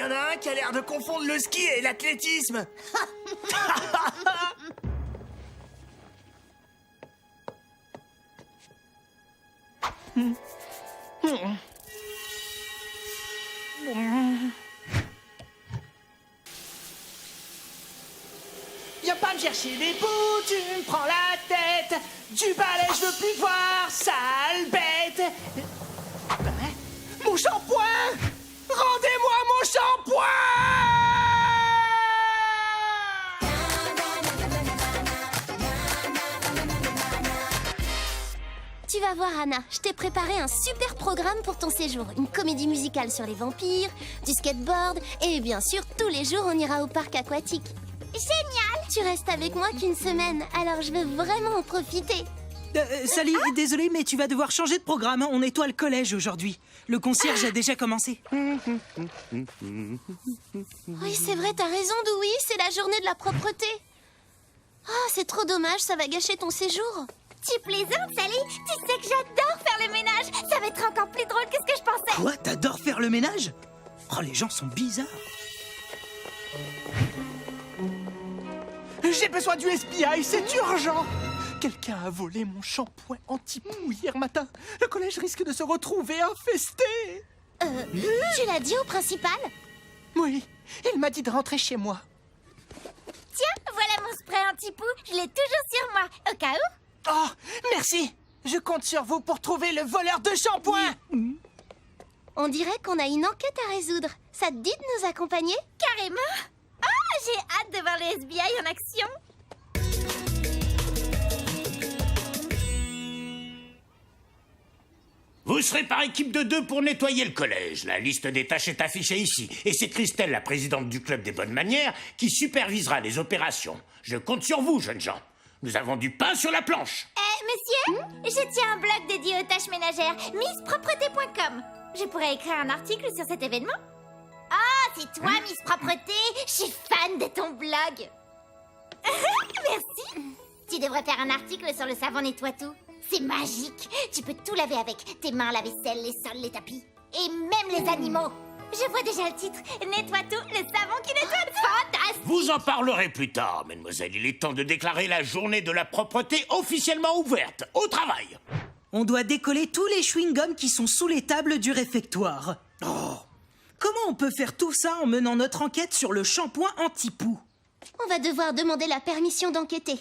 en a un qui a l'air de confondre le ski et l'athlétisme. Viens pas me chercher les bouts, tu me prends la tête. Du balai, je veux plus te voir, sale bête. Hein? Mon shampoing! Rendez-moi mon shampoing! Tu vas voir, Anna, je t'ai préparé un super programme pour ton séjour. Une comédie musicale sur les vampires, du skateboard, et bien sûr, tous les jours, on ira au parc aquatique. Génial! Tu restes avec moi qu'une semaine, alors je veux vraiment en profiter. Sally, désolé, mais tu vas devoir changer de programme. On nettoie le collège aujourd'hui. Le concierge a déjà commencé. Oui, c'est vrai, t'as raison, Dewey, c'est la journée de la propreté. Ah, c'est trop dommage, ça va gâcher ton séjour. Tu plaisantes, Sally? Tu sais que j'adore faire le ménage. Ça va être encore plus drôle que ce que je pensais. Quoi? T'adores faire le ménage? Oh, les gens sont bizarres. J'ai besoin du FBI, c'est urgent. Quelqu'un a volé mon shampoing anti-poux hier matin. Le collège risque de se retrouver infesté. Tu l'as dit au principal? Oui, il m'a dit de rentrer chez moi. Tiens, voilà mon spray anti-poux. Je l'ai toujours sur moi, au cas où. Oh, merci. Je compte sur vous pour trouver le voleur de shampoing. On dirait qu'on a une enquête à résoudre. Ça te dit de nous accompagner? Carrément. Ah, j'ai hâte de voir le FBI en action. Vous serez par équipe de 2 pour nettoyer le collège. La liste des tâches est affichée ici. Et c'est Christelle, la présidente du club des bonnes manières, qui supervisera les opérations. Je compte sur vous, jeunes gens. Nous avons du pain sur la planche. Monsieur, je tiens un blog dédié aux tâches ménagères, misspropreté.com. Je pourrais écrire un article sur cet événement. Ah, c'est toi, Miss Propreté. Je suis fan de ton blog. Merci. Tu devrais faire un article sur le savon nettoie-tout. C'est magique. Tu peux tout laver avec tes mains, la vaisselle, les sols, les tapis. Et même les animaux. Je vois déjà le titre. Nettoie-tout, le savon qui nettoie tout. Fantastique. Vous en parlerez plus tard, mademoiselle. Il est temps de déclarer la journée de la propreté officiellement ouverte. Au travail. On doit décoller tous les chewing-gums qui sont sous les tables du réfectoire. Oh. Comment on peut faire tout ça en menant notre enquête sur le shampoing anti-poux? On va devoir demander la permission d'enquêter.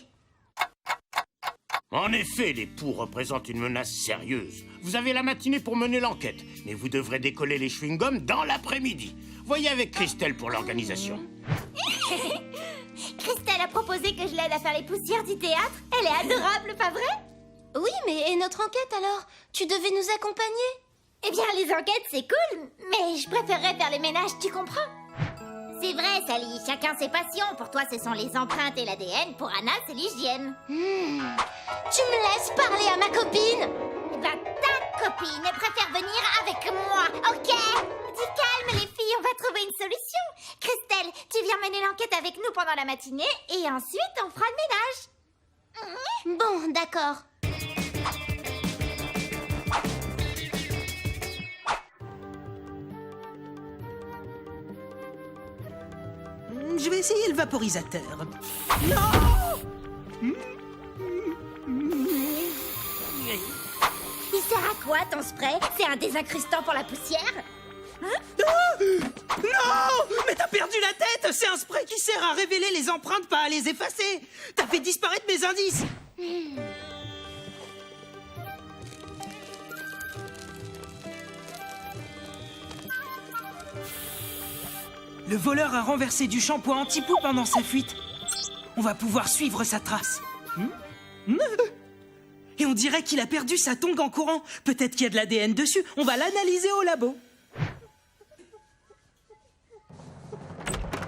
En effet, les poux représentent une menace sérieuse. Vous avez la matinée pour mener l'enquête, mais vous devrez décoller les chewing-gums dans l'après-midi. Voyez avec Christelle pour l'organisation. Christelle a proposé que je l'aide à faire les poussières du théâtre. Elle est adorable, pas vrai? Oui, mais et notre enquête alors? Tu devais nous accompagner? Eh bien, les enquêtes, c'est cool, mais je préférerais faire le ménage, tu comprends? C'est vrai, Sally, chacun ses passions. Pour toi, ce sont les empreintes et l'ADN. Pour Anna, c'est l'hygiène. Tu me laisses parler à ma copine? Eh ben, ta copine préfère venir avec moi, ok? Dis calme, les filles, on va trouver une solution. Christelle, tu viens mener l'enquête avec nous pendant la matinée et ensuite, on fera le ménage. Bon, d'accord. Je vais essayer le vaporisateur. Il sert à quoi, ton spray? C'est un désincrustant pour la poussière? Non! Mais t'as perdu la tête! C'est un spray qui sert à révéler les empreintes, pas à les effacer! T'as fait disparaître mes indices! Le voleur a renversé du shampoing anti-poux pendant sa fuite. On va pouvoir suivre sa trace. Et on dirait qu'il a perdu sa tongue en courant. Peut-être qu'il y a de l'ADN dessus. On va l'analyser au labo.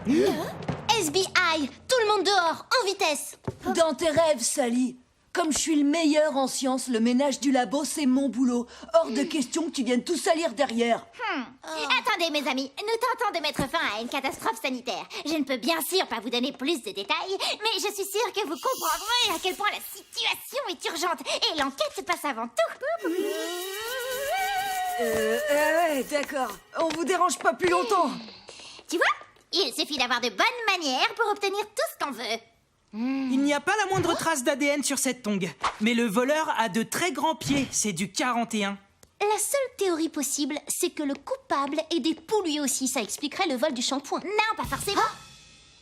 SBI, tout le monde dehors, en vitesse. Dans tes rêves, Sally. Comme je suis le meilleur en sciences, le ménage du labo, c'est mon boulot. Hors de question que tu viennes tout salir derrière. Attendez, mes amis, nous tentons de mettre fin à une catastrophe sanitaire. Je ne peux bien sûr pas vous donner plus de détails, mais je suis sûre que vous comprendrez à quel point la situation est urgente et l'enquête passe avant tout. Ouais, d'accord. On vous dérange pas plus longtemps. Tu vois, il suffit d'avoir de bonnes manières pour obtenir tout ce qu'on veut. Il n'y a pas la moindre trace d'ADN sur cette tongue. Mais le voleur a de très grands pieds, c'est du 41. La seule théorie possible, c'est que le coupable est des poux lui aussi. Ça expliquerait le vol du shampoing. Non, pas forcément.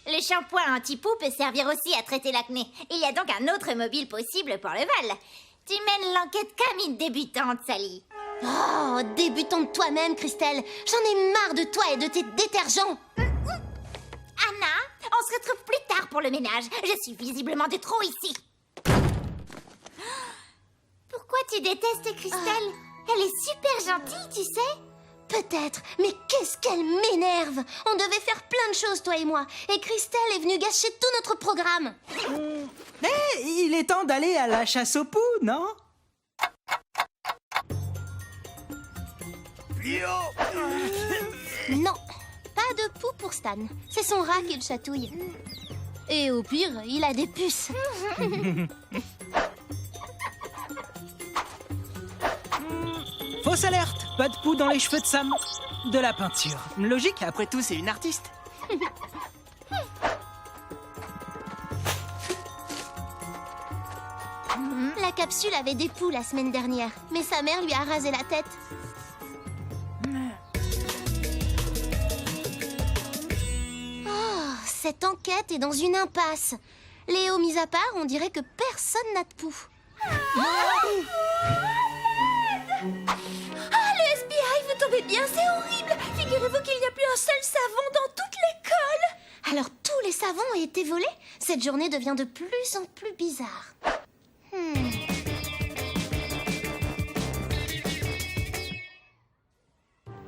Le shampoing anti-poux peut servir aussi à traiter l'acné. Il y a donc un autre mobile possible pour le vol. Tu mènes l'enquête comme une débutante, Sally. Oh, débutante toi-même, Christelle. J'en ai marre de toi et de tes détergents. Anna, on se retrouve plus tard pour le ménage. Je suis visiblement de trop ici. Pourquoi tu détestes Christelle? Elle est super gentille, tu sais. Peut-être, mais qu'est-ce qu'elle m'énerve! On devait faire plein de choses, toi et moi. Et Christelle est venue gâcher tout notre programme. Il est temps d'aller à la chasse aux poux, non? Non, pas de poux pour Stan. C'est son rat qui le chatouille. Et au pire, il a des puces. Fausse alerte! Pas de poux dans les cheveux de Sam. De la peinture. Logique, après tout, c'est une artiste. La capsule avait des poux la semaine dernière, mais sa mère lui a rasé la tête. Oh, cette enquête est dans une impasse. Léo mis à part, on dirait que personne n'a de poux. Le FBI, vous tombez bien, c'est horrible. Figurez-vous qu'il n'y a plus un seul savon dans toute l'école. Alors tous les savons ont été volés? Cette journée devient de plus en plus bizarre.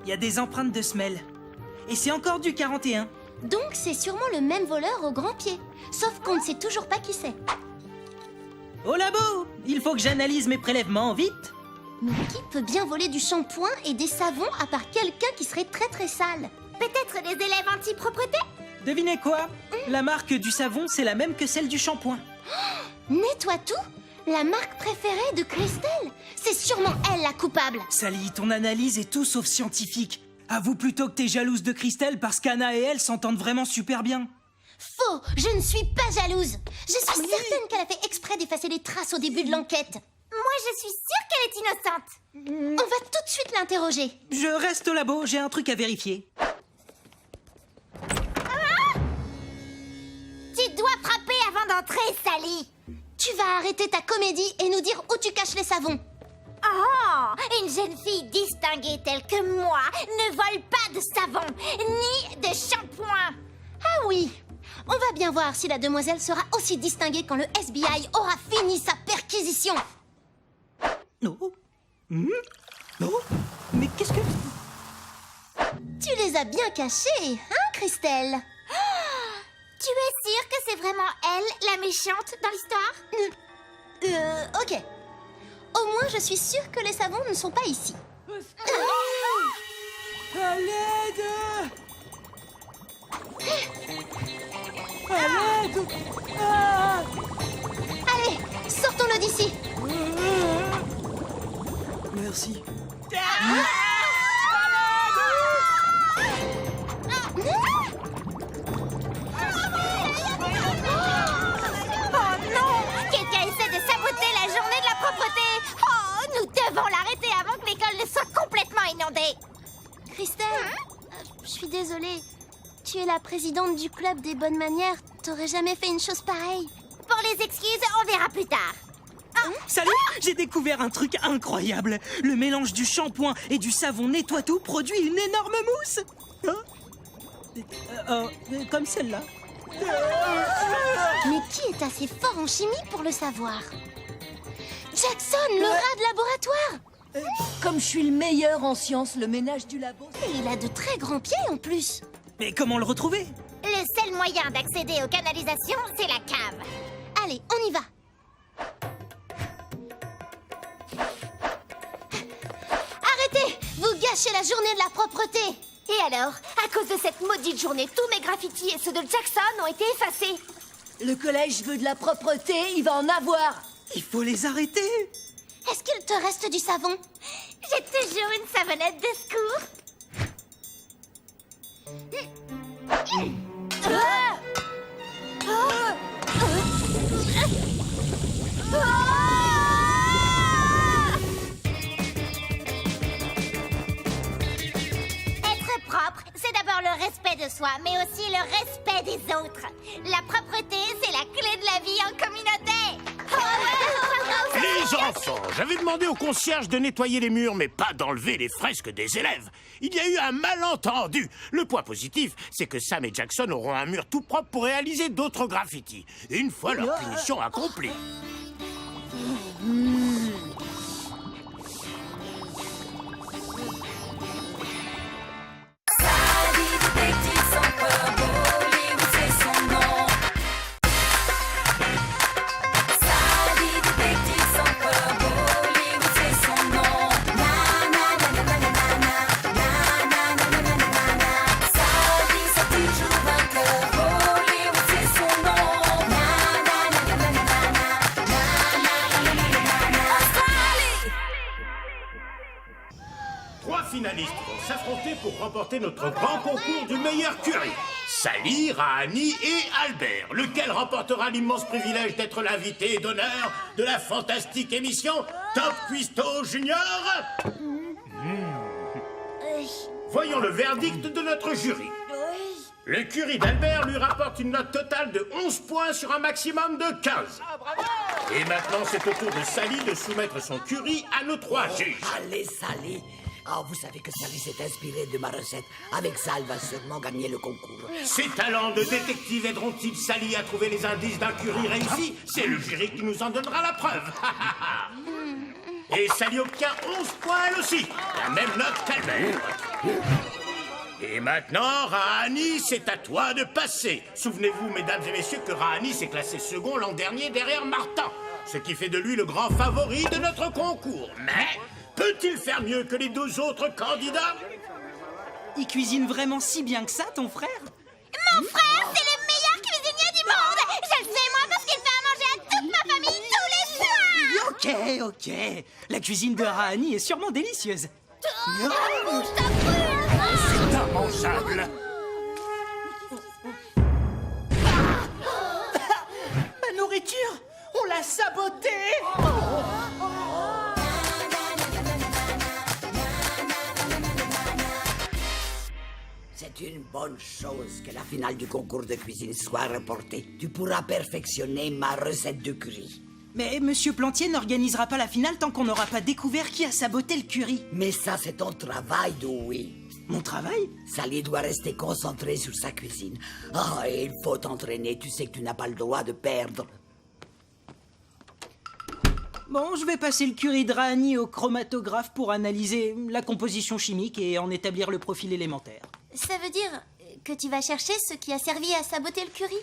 Il y a des empreintes de semelles. Et c'est encore du 41. Donc c'est sûrement le même voleur au grand pied. Sauf qu'on ne sait toujours pas qui c'est. Au labo! Il faut que j'analyse mes prélèvements, vite! Mais qui peut bien voler du shampoing et des savons à part quelqu'un qui serait très très sale? Peut-être des élèves anti-propreté? Devinez quoi? La marque du savon, c'est la même que celle du shampoing. Nettoie tout? La marque préférée de Christelle? C'est sûrement elle la coupable. Sally, ton analyse est tout sauf scientifique. Avoue plutôt que t'es jalouse de Christelle parce qu'Anna et elle s'entendent vraiment super bien. Faux! Je ne suis pas jalouse. Je suis certaine qu'elle a fait exprès d'effacer les traces au début de l'enquête. Moi, je suis sûre qu'elle est innocente. On va tout de suite l'interroger. Je reste au labo, j'ai un truc à vérifier. Tu dois frapper avant d'entrer, Sally. Tu vas arrêter ta comédie et nous dire où tu caches les savons. Oh, une jeune fille distinguée telle que moi ne vole pas de savon, ni de shampoing. Ah oui! On va bien voir si la demoiselle sera aussi distinguée quand le FBI aura fini sa perquisition. Non. Non. Mais qu'est-ce que... Tu les as bien cachés, hein, Christelle? Tu es sûre que c'est vraiment elle, la méchante, dans l'histoire? Ok. Au moins, je suis sûre que les savons ne sont pas ici. À l'aide! À l'aide! Ah! Allez, sortons-le d'ici. Merci. Oh non! Quelqu'un essaie de saboter la journée de la propreté! Oh, nous devons l'arrêter avant que l'école ne soit complètement inondée! Christelle, je suis désolée. Tu es la présidente du club des bonnes manières. T'aurais jamais fait une chose pareille. Pour les excuses, on verra plus tard. Salut! J'ai découvert un truc incroyable. Le mélange du shampoing et du savon nettoie tout produit une énorme mousse. Hein? Comme celle-là. Mais qui est assez fort en chimie pour le savoir? Jackson, le rat de laboratoire! Comme je suis le meilleur en sciences, le ménage du labo... Et il a de très grands pieds en plus. Mais comment le retrouver? Le seul moyen d'accéder aux canalisations, c'est la cave. Allez, on y va. Arrêtez! Vous gâchez la journée de la propreté. Et alors, à cause de cette maudite journée, tous mes graffitis et ceux de Jackson ont été effacés. Le collège veut de la propreté, il va en avoir. Il faut les arrêter. Est-ce qu'il te reste du savon? J'ai toujours une savonnette de secours. Être propre, c'est d'abord le respect de soi, mais aussi le respect des autres. La propreté, c'est la clé de la vie en communauté. Les enfants, j'avais demandé au concierge de nettoyer les murs, mais pas d'enlever les fresques des élèves. Il y a eu un malentendu. Le point positif, c'est que Sam et Jackson auront un mur tout propre pour réaliser d'autres graffitis, une fois leur punition accomplie. Trois finalistes vont s'affronter pour remporter notre grand concours du meilleur curry. Sally, Rahani et Albert, lequel remportera l'immense privilège d'être l'invité d'honneur de la fantastique émission Top Cuisto Junior. Voyons le verdict de notre jury. Le curry d'Albert lui rapporte une note totale de 11 points sur un maximum de 15. Et maintenant, c'est au tour de Sally de soumettre son curry à nos trois juges. Allez, Sally. Oh, vous savez que Sally s'est inspirée de ma recette. Avec ça, elle va sûrement gagner le concours. Ses talents de détective aideront-ils Sally à trouver les indices d'un curry réussi? C'est le jury qui nous en donnera la preuve. Et Sally obtient 11 points elle aussi. La même note qu'Albert. Et maintenant, Rahani, c'est à toi de passer. Souvenez-vous, mesdames et messieurs, que Rahani s'est classé second l'an dernier derrière Martin. Ce qui fait de lui le grand favori de notre concours. Mais peut-il faire mieux que les deux autres candidats? Il cuisine vraiment si bien que ça, ton frère? Mon frère, c'est le meilleur cuisinier du monde. Je le sais, moi, parce qu'il fait à manger à toute ma famille tous les soirs. Ok. La cuisine de Rahani est sûrement délicieuse. C'est immangeable. Ma nourriture, on l'a sabotée. C'est une bonne chose que la finale du concours de cuisine soit reportée. Tu pourras perfectionner ma recette de curry. Mais Monsieur Plantier n'organisera pas la finale tant qu'on n'aura pas découvert qui a saboté le curry. Mais ça, c'est ton travail, Dewey. Mon travail? Sally doit rester concentrée sur sa cuisine. Ah, et il faut t'entraîner. Tu sais que tu n'as pas le droit de perdre. Bon, je vais passer le curry de Rahani au chromatographe pour analyser la composition chimique et en établir le profil élémentaire. Ça veut dire que tu vas chercher ce qui a servi à saboter le curry?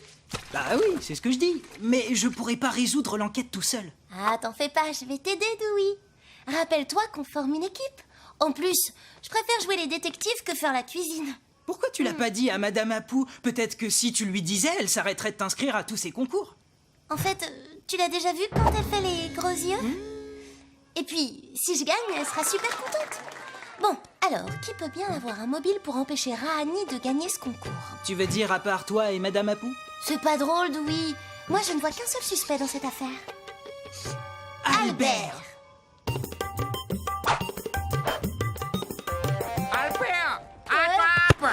Bah oui, c'est ce que je dis. Mais je pourrais pas résoudre l'enquête tout seul. Ah, t'en fais pas, je vais t'aider, Dewey. Rappelle-toi qu'on forme une équipe. En plus, je préfère jouer les détectives que faire la cuisine. Pourquoi tu l'as pas dit à Madame Apou? Peut-être que si tu lui disais, elle s'arrêterait de t'inscrire à tous ces concours. En fait, tu l'as déjà vue quand elle fait les gros yeux? Et puis, si je gagne, elle sera super contente. Bon, alors, qui peut bien avoir un mobile pour empêcher Rahani de gagner ce concours? Tu veux dire à part toi et Madame Apou? C'est pas drôle, Dewey. Moi, je ne vois qu'un seul suspect dans cette affaire. Albert. Albert, attrape!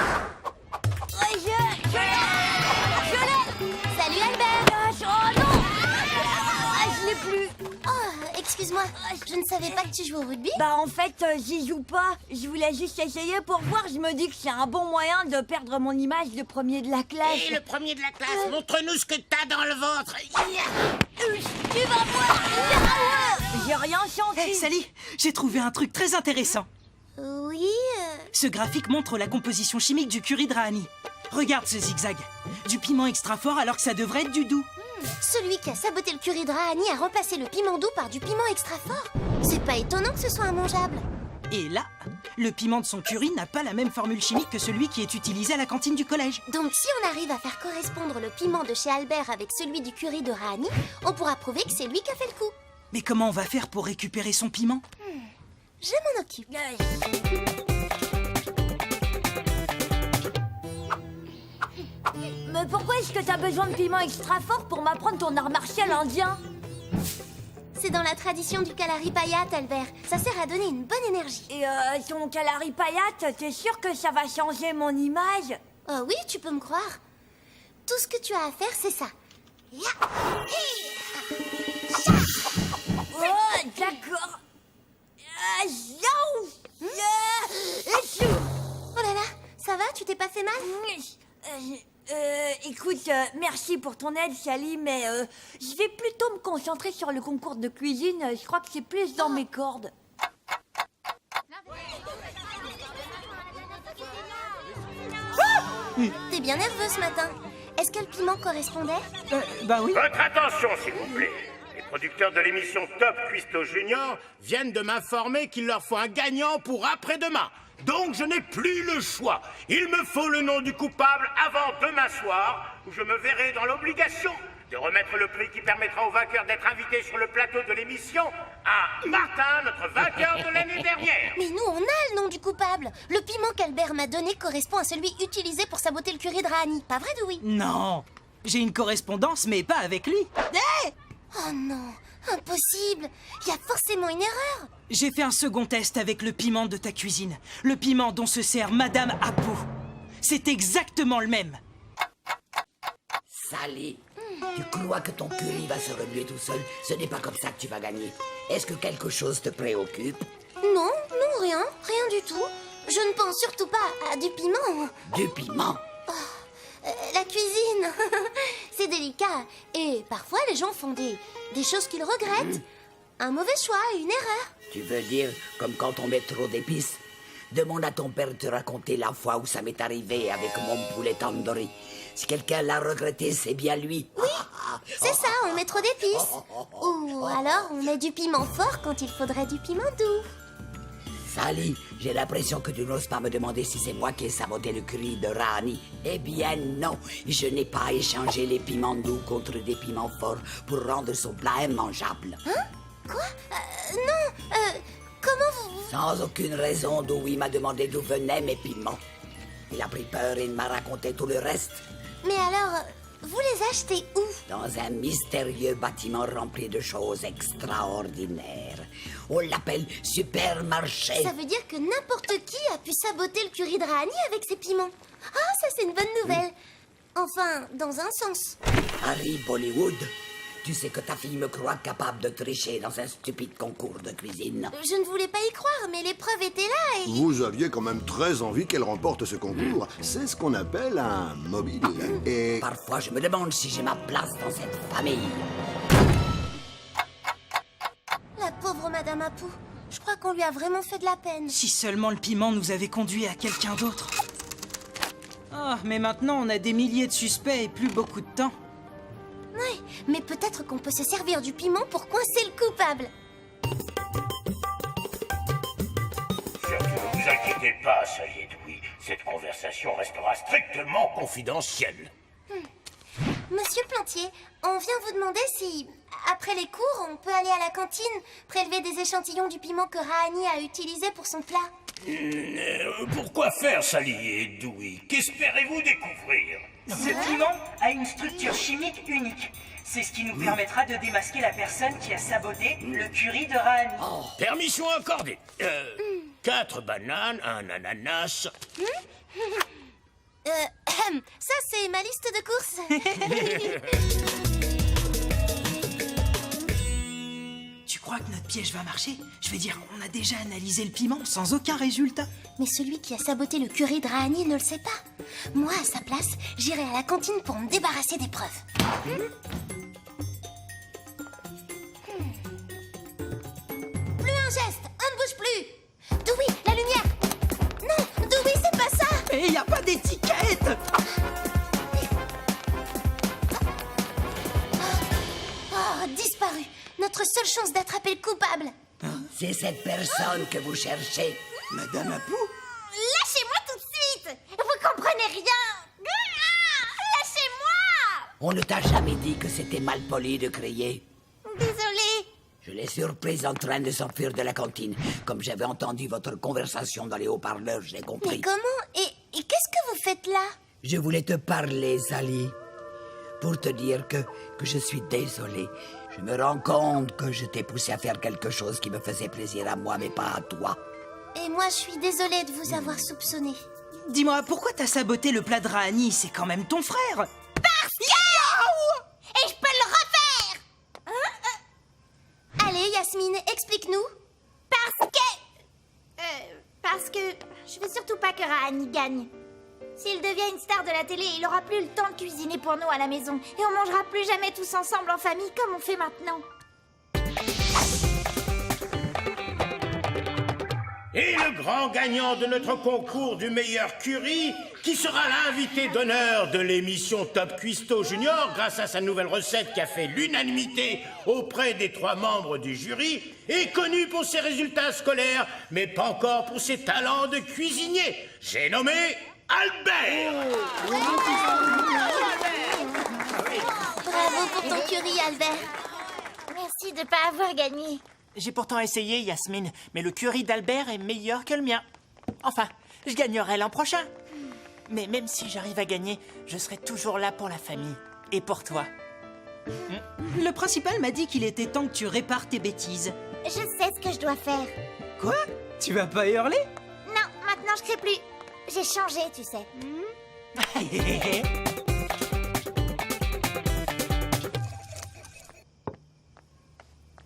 Salut, Albert. Oh non! Je l'ai plus. Oh, excuse-moi, je ne savais pas que tu jouais au rugby. Bah en fait, j'y joue pas. Je voulais juste essayer pour voir. Je me dis que c'est un bon moyen de perdre mon image de premier de la classe. Et le premier de la classe, montre-nous ce que t'as dans le ventre. Tu vas voir. J'ai rien senti. Hey, Sally, j'ai trouvé un truc très intéressant. Oui, Ce graphique montre la composition chimique du curry de Rahani. Regarde ce zigzag. Du piment extra fort alors que ça devrait être du doux. celui qui a saboté le curry de Rahani a remplacé le piment doux par du piment extra fort. C'est pas étonnant que ce soit immangeable. Et là, le piment de son curry n'a pas la même formule chimique que celui qui est utilisé à la cantine du collège. Donc si on arrive à faire correspondre le piment de chez Albert avec celui du curry de Rahani, on pourra prouver que c'est lui qui a fait le coup. Mais comment on va faire pour récupérer son piment? Je m'en occupe. Mais pourquoi est-ce que t'as besoin de piment extra fort pour m'apprendre ton art martial indien? C'est dans la tradition du Kalari Payat, Albert. Ça sert à donner une bonne énergie. Et ton Kalari Payat, t'es sûr que ça va changer mon image? Oh oui, tu peux me croire. Tout ce que tu as à faire, c'est ça. Oh, d'accord. Oh là là, ça va? Tu t'es pas fait mal? Écoute, merci pour ton aide, Sally, mais je vais plutôt me concentrer sur le concours de cuisine. Je crois que c'est plus dans mes cordes. T'es bien nerveux ce matin. Est-ce que le piment correspondait? Bah oui. Votre attention, s'il vous plaît. Les producteurs de l'émission Top Cuisto Junior viennent de m'informer qu'il leur faut un gagnant pour après-demain. Donc je n'ai plus le choix. Il me faut le nom du coupable avant demain soir, où je me verrai dans l'obligation de remettre le prix qui permettra au vainqueur d'être invité sur le plateau de l'émission à Martin, notre vainqueur de l'année dernière. Mais nous, on a le nom du coupable. Le piment qu'Albert m'a donné correspond à celui utilisé pour saboter le curry de Rani. Pas vrai, Dewey? Non. J'ai une correspondance, mais pas avec lui. Oh non, impossible. Il y a forcément une erreur. J'ai fait un second test avec le piment de ta cuisine. Le piment dont se sert Madame Apu. C'est exactement le même. Sally, tu crois que ton curry va se remuer tout seul? Ce n'est pas comme ça que tu vas gagner. Est-ce que quelque chose te préoccupe? Non, rien du tout. Je ne pense surtout pas à du piment. Du piment? La cuisine, c'est délicat. Et parfois, les gens font des choses qu'ils regrettent. Un mauvais choix, une erreur. Tu veux dire comme quand on met trop d'épices? Demande à ton père de te raconter la fois où ça m'est arrivé avec mon poulet tandoori. Si quelqu'un l'a regretté, c'est bien lui. Oui, c'est ça, on met trop d'épices. Ou alors, on met du piment fort quand il faudrait du piment doux. Sally, j'ai l'impression que tu n'oses pas me demander si c'est moi qui ai saboté le curry de Rani. Eh bien non, je n'ai pas échangé les piments doux contre des piments forts pour rendre son plat immangeable. Hein? Quoi? Non, comment vous... Sans aucune raison, Dewey m'a demandé d'où venaient mes piments. Il a pris peur et il m'a raconté tout le reste. Mais alors, vous les achetez où? Dans un mystérieux bâtiment rempli de choses extraordinaires. On l'appelle supermarché. Ça veut dire que n'importe qui a pu saboter le curry de Rani avec ses piments. Ah, ça c'est une bonne nouvelle. Enfin, dans un sens. Harry Bollywood, tu sais que ta fille me croit capable de tricher dans un stupide concours de cuisine. Je ne voulais pas y croire, mais les preuves étaient là et... Vous aviez quand même très envie qu'elle remporte ce concours. C'est ce qu'on appelle un mobile. Et Parfois, je me demande si j'ai ma place dans cette famille. La pauvre Madame Apu. Je crois qu'on lui a vraiment fait de la peine. Si seulement le piment nous avait conduit à quelqu'un d'autre. Ah, mais maintenant on a des milliers de suspects et plus beaucoup de temps. Ouais, mais peut-être qu'on peut se servir du piment pour coincer le coupable. Surtout ne vous inquiétez pas, Sally et Dewey. Cette conversation restera strictement confidentielle. Monsieur Plantier, on vient vous demander si, après les cours, on peut aller à la cantine prélever des échantillons du piment que Rahani a utilisé pour son plat. Pourquoi faire, Sally et Dewey? Qu'espérez-vous découvrir? Ce piment a une structure chimique unique. C'est ce qui nous permettra de démasquer la personne qui a saboté le curry de Rahani. Permission accordée. 4 bananes, un ananas. Ça, c'est ma liste de courses. Tu crois que notre piège va marcher? Je veux dire, on a déjà analysé le piment sans aucun résultat. Mais celui qui a saboté le curry de Rahani ne le sait pas. Moi, à sa place, j'irai à la cantine pour me débarrasser des preuves. Plus un geste, on ne bouge plus. Dewey, la lumière. Non, Dewey, c'est pas ça. Et y a pas d'étiquette. Oh, disparu. Notre seule chance d'attraper le coupable. C'est cette personne que vous cherchez. Madame Apu? Lâchez-moi tout de suite! Vous comprenez rien! Lâchez-moi! On ne t'a jamais dit que c'était mal poli de crier. Désolée. Je l'ai surprise en train de sortir de la cantine. Comme j'avais entendu votre conversation dans les haut-parleurs, j'ai compris. Mais comment? Et qu'est-ce que vous faites là? Je voulais te parler, Sally, pour te dire que je suis désolé. Je me rends compte que je t'ai poussé à faire quelque chose qui me faisait plaisir à moi, mais pas à toi. Et moi, je suis désolée de vous avoir soupçonné. Dis-moi, pourquoi t'as saboté le plat de Rahani? C'est quand même ton frère. Et je peux le refaire. Allez, Yasmine, explique-nous. Parce que je veux surtout pas que Rahani gagne. S'il devient une star de la télé, il aura plus le temps de cuisiner pour nous à la maison. Et on mangera plus jamais tous ensemble en famille comme on fait maintenant. Et le grand gagnant de notre concours du meilleur curry, qui sera l'invité d'honneur de l'émission Top Cuisto Junior grâce à sa nouvelle recette qui a fait l'unanimité auprès des 3 membres du jury, est connu pour ses résultats scolaires, mais pas encore pour ses talents de cuisinier. J'ai nommé Albert. Bravo pour ton curry, Albert. Merci de pas avoir gagné. J'ai pourtant essayé, Yasmine, mais le curry d'Albert est meilleur que le mien. Enfin, je gagnerai l'an prochain. Mais même si j'arrive à gagner, je serai toujours là pour la famille. Et pour toi. Le principal m'a dit qu'il était temps que tu répares tes bêtises. Je sais ce que je dois faire. Quoi? Tu vas pas hurler? Non, maintenant je crée plus. J'ai changé, tu sais.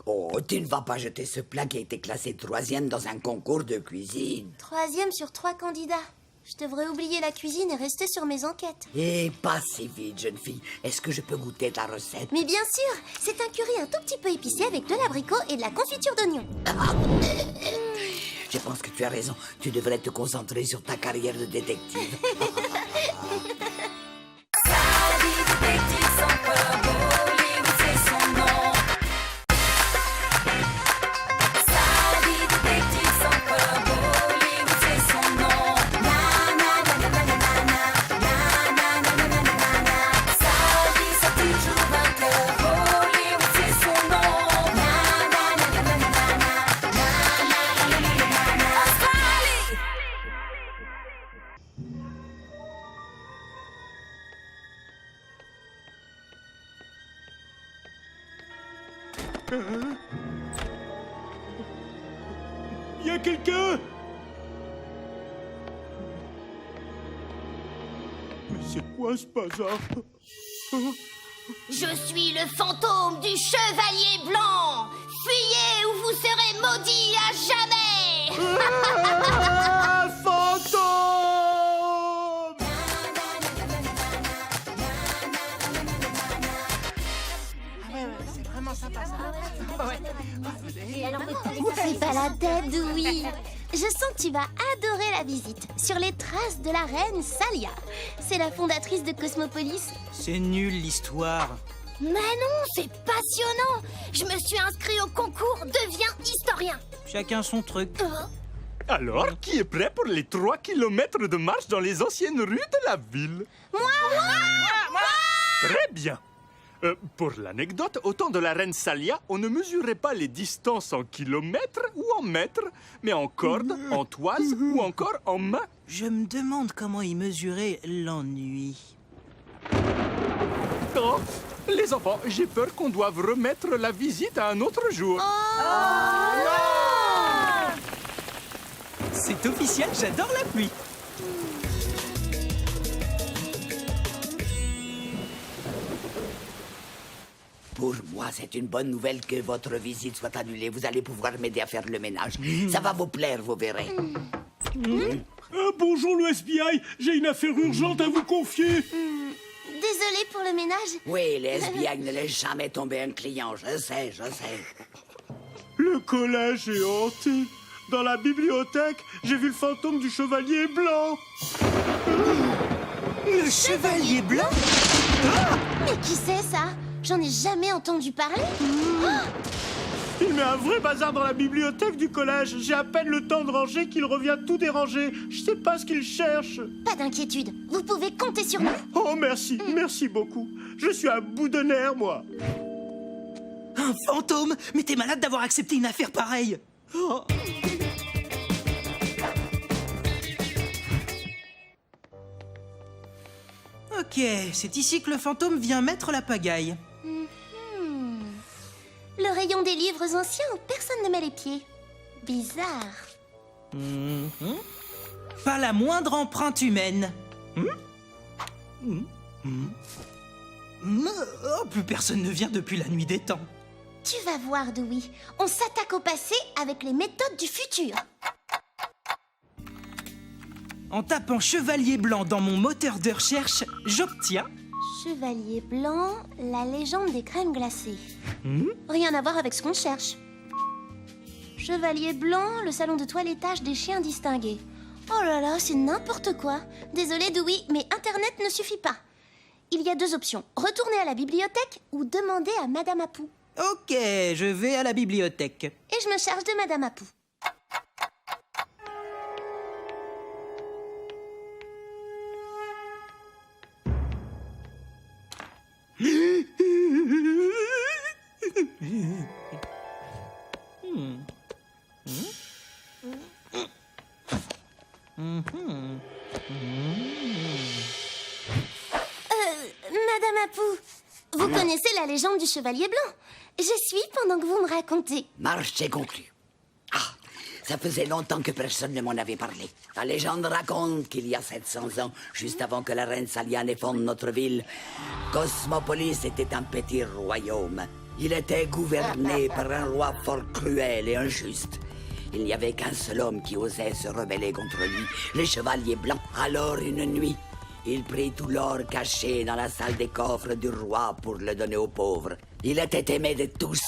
Oh, tu ne vas pas jeter ce plat qui a été classé 3e dans un concours de cuisine. 3e sur 3 candidats. Je devrais oublier la cuisine et rester sur mes enquêtes. Et pas si vite, jeune fille. Est-ce que je peux goûter ta recette? Mais bien sûr, c'est un curry un tout petit peu épicé avec de l'abricot et de la confiture d'oignon. Je pense que tu as raison. Tu devrais te concentrer sur ta carrière de détective. Y a quelqu'un? Mais c'est quoi ce bazar? Je suis le fantôme du chevalier blanc. Fuyez ou vous serez maudits à jamais. Ah, fantôme! C'est vraiment sympa, ça. C'est pas la tête, oui. Je sens que tu vas adorer la visite. Sur les traces de la reine Salia. C'est la fondatrice de Cosmopolis. C'est nul l'histoire. Mais non, c'est passionnant. Je me suis inscrit au concours Deviens historien. Chacun son truc. Alors, qui est prêt pour les 3 kilomètres de marche dans les anciennes rues de la ville? Moi. Très bien. Pour l'anecdote, au temps de la reine Salia, on ne mesurait pas les distances en kilomètres ou en mètres, mais en cordes, en toises ou encore en mains. Je me demande comment il mesurait l'ennui. Oh, les enfants, j'ai peur qu'on doive remettre la visite à un autre jour. C'est officiel, j'adore la pluie. Pour moi, c'est une bonne nouvelle que votre visite soit annulée. Vous allez pouvoir m'aider à faire le ménage. Ça va vous plaire, vous verrez. Bonjour le FBI, j'ai une affaire urgente à vous confier. Désolée pour le ménage. Oui, les FBI ne laissent jamais tomber un client. Je sais. Le collège est hanté. Dans la bibliothèque, j'ai vu le fantôme du chevalier blanc. Le chevalier blanc? Mais qui c'est ça? J'en ai jamais entendu parler. Il met un vrai bazar dans la bibliothèque du collège. J'ai à peine le temps de ranger qu'il revient tout déranger. Je sais pas ce qu'il cherche. Pas d'inquiétude, vous pouvez compter sur nous. Oh, merci, merci beaucoup. Je suis à bout de nerfs, moi. Un fantôme? Mais t'es malade d'avoir accepté une affaire pareille. Oh. Ok, c'est ici que le fantôme vient mettre la pagaille. Le rayon des livres anciens où personne ne met les pieds. Bizarre. Pas la moindre empreinte humaine. Oh, plus personne ne vient depuis la nuit des temps. Tu vas voir, Dewey. On s'attaque au passé avec les méthodes du futur. En tapant chevalier blanc dans mon moteur de recherche, j'obtiens... Chevalier blanc, la légende des crèmes glacées. Rien à voir avec ce qu'on cherche. Chevalier blanc, le salon de toilettage des chiens distingués. Oh là là, c'est n'importe quoi. Désolée, Dewey, mais Internet ne suffit pas. Il y a 2 options. Retourner à la bibliothèque ou demander à Madame Apou. Ok, je vais à la bibliothèque. Et je me charge de Madame Apou. Madame Apou, vous connaissez la légende du Chevalier Blanc. Je suis pendant que vous me racontez. Marché conclu. Ah, ça faisait longtemps que personne ne m'en avait parlé. La légende raconte qu'il y a 700 ans, juste avant que la reine Salia ne fonde notre ville, Cosmopolis était un petit royaume. Il était gouverné par un roi fort cruel et injuste. Il n'y avait qu'un seul homme qui osait se rebeller contre lui, le Chevalier Blanc. Alors, une nuit, il prit tout l'or caché dans la salle des coffres du roi pour le donner aux pauvres. Il était aimé de tous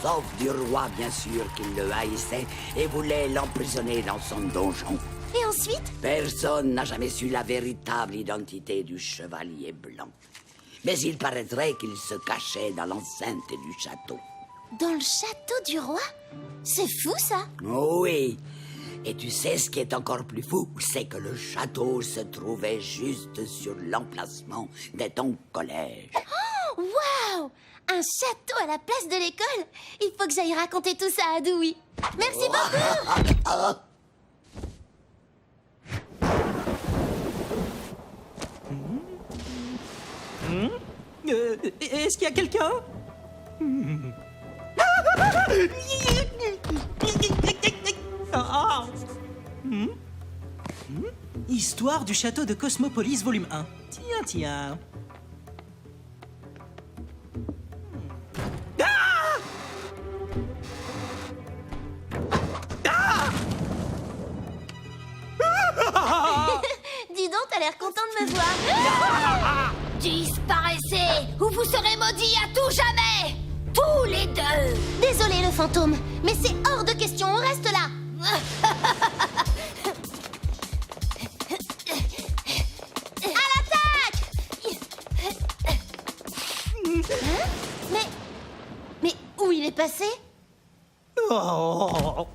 sauf du roi, bien sûr, qui le haïssait et voulait l'emprisonner dans son donjon. Et ensuite? Personne n'a jamais su la véritable identité du Chevalier Blanc. Mais il paraîtrait qu'il se cachait dans l'enceinte du château. Dans le château du roi? C'est fou, ça! Oui. Et tu sais ce qui est encore plus fou? C'est que le château se trouvait juste sur l'emplacement de ton collège. Oh, waouh! Un château à la place de l'école? Il faut que j'aille raconter tout ça à Dewey. Merci beaucoup! Est-ce qu'il y a quelqu'un? Histoire du château de Cosmopolis, volume 1. Tiens. Dis donc, t'as l'air content de me voir. Disparaissez ou vous serez maudits à tout jamais! Tous les deux! Désolé, le fantôme, mais c'est hors de question, on reste là. À l'attaque! Hein? Mais où il est passé? Oh.